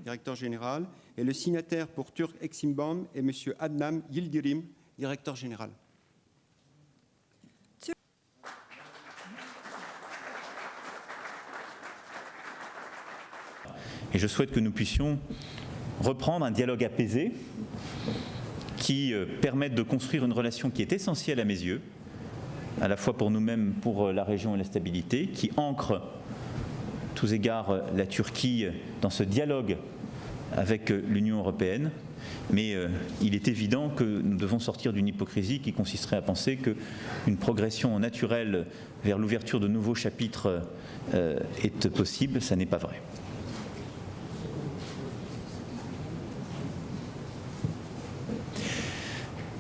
Directeur général, et le signataire pour Türk Eximbank est M. Adnan Yildirim, directeur général. Et je souhaite que nous puissions reprendre un dialogue apaisé qui permette de construire une relation qui est essentielle à mes yeux, à la fois pour nous-mêmes, pour la région et la stabilité, qui ancre tous égards la Turquie dans ce dialogue avec l'Union européenne, mais il est évident que nous devons sortir d'une hypocrisie qui consisterait à penser qu'une progression naturelle vers l'ouverture de nouveaux chapitres est possible. Ça n'est pas vrai.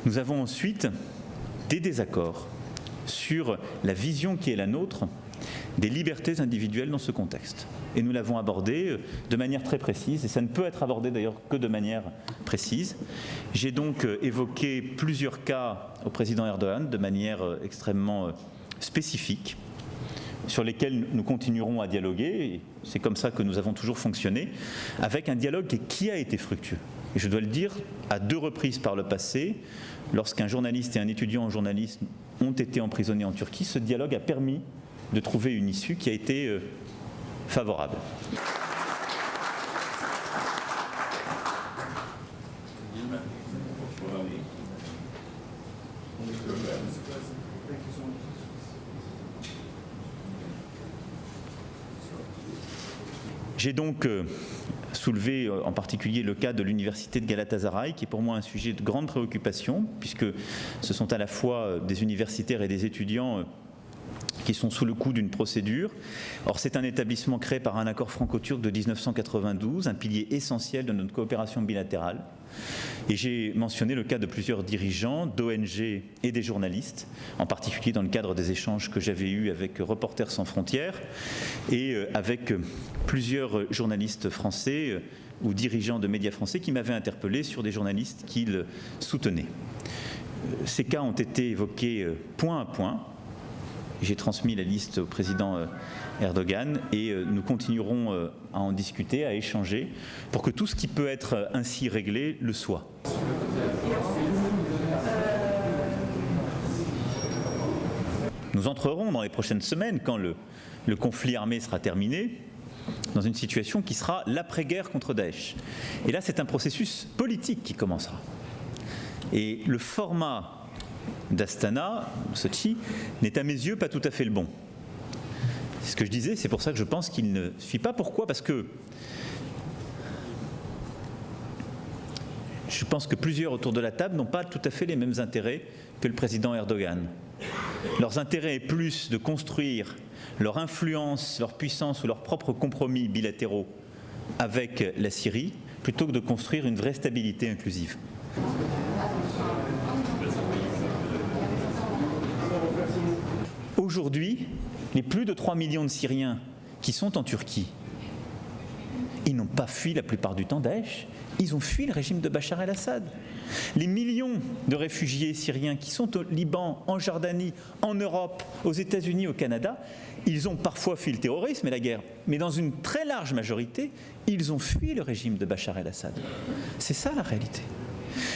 Nous avons ensuite des désaccords sur la vision qui est la nôtre des libertés individuelles dans ce contexte. Et nous l'avons abordé de manière très précise, et ça ne peut être abordé d'ailleurs que de manière précise. J'ai donc évoqué plusieurs cas au président Erdogan de manière extrêmement spécifique, sur lesquels nous continuerons à dialoguer, et c'est comme ça que nous avons toujours fonctionné, avec un dialogue qui a été fructueux. Et je dois le dire, à 2 reprises par le passé, lorsqu'un journaliste et un étudiant en journalisme ont été emprisonnés en Turquie, ce dialogue a permis de trouver une issue qui a été favorable. J'ai donc soulevé en particulier le cas de l'université de Galatasaray, qui est pour moi un sujet de grande préoccupation, puisque ce sont à la fois des universitaires et des étudiants qui sont sous le coup d'une procédure. Or, c'est un établissement créé par un accord franco-turc de 1992, un pilier essentiel de notre coopération bilatérale. Et j'ai mentionné le cas de plusieurs dirigeants, d'ONG et des journalistes, en particulier dans le cadre des échanges que j'avais eus avec Reporters sans frontières et avec plusieurs journalistes français ou dirigeants de médias français qui m'avaient interpellé sur des journalistes qu'ils soutenaient. Ces cas ont été évoqués point à point. J'ai transmis la liste au président Erdogan et nous continuerons à en discuter, à échanger, pour que tout ce qui peut être ainsi réglé le soit. Nous entrerons dans les prochaines semaines, quand le conflit armé sera terminé, dans une situation qui sera l'après-guerre contre Daesh. Et là, c'est un processus politique qui commencera. Et le format d'Astana, Sochi, n'est à mes yeux pas tout à fait le bon. C'est ce que je disais, c'est pour ça que je pense qu'il ne suffit pas. Pourquoi ? Parce que je pense que plusieurs autour de la table n'ont pas tout à fait les mêmes intérêts que le président Erdogan. Leurs intérêts est plus de construire leur influence, leur puissance ou leurs propres compromis bilatéraux avec la Syrie, plutôt que de construire une vraie stabilité inclusive. Aujourd'hui, les plus de 3 millions de Syriens qui sont en Turquie, ils n'ont pas fui la plupart du temps Daesh, ils ont fui le régime de Bachar el-Assad. Les millions de réfugiés syriens qui sont au Liban, en Jordanie, en Europe, aux États-Unis, au Canada, ils ont parfois fui le terrorisme et la guerre, mais dans une très large majorité, ils ont fui le régime de Bachar el-Assad. C'est ça la réalité.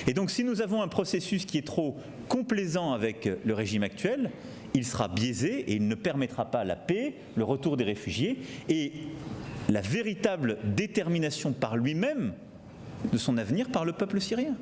Et donc si nous avons un processus qui est trop complaisant avec le régime actuel, il sera biaisé et il ne permettra pas la paix, le retour des réfugiés et la véritable détermination par lui-même de son avenir par le peuple syrien.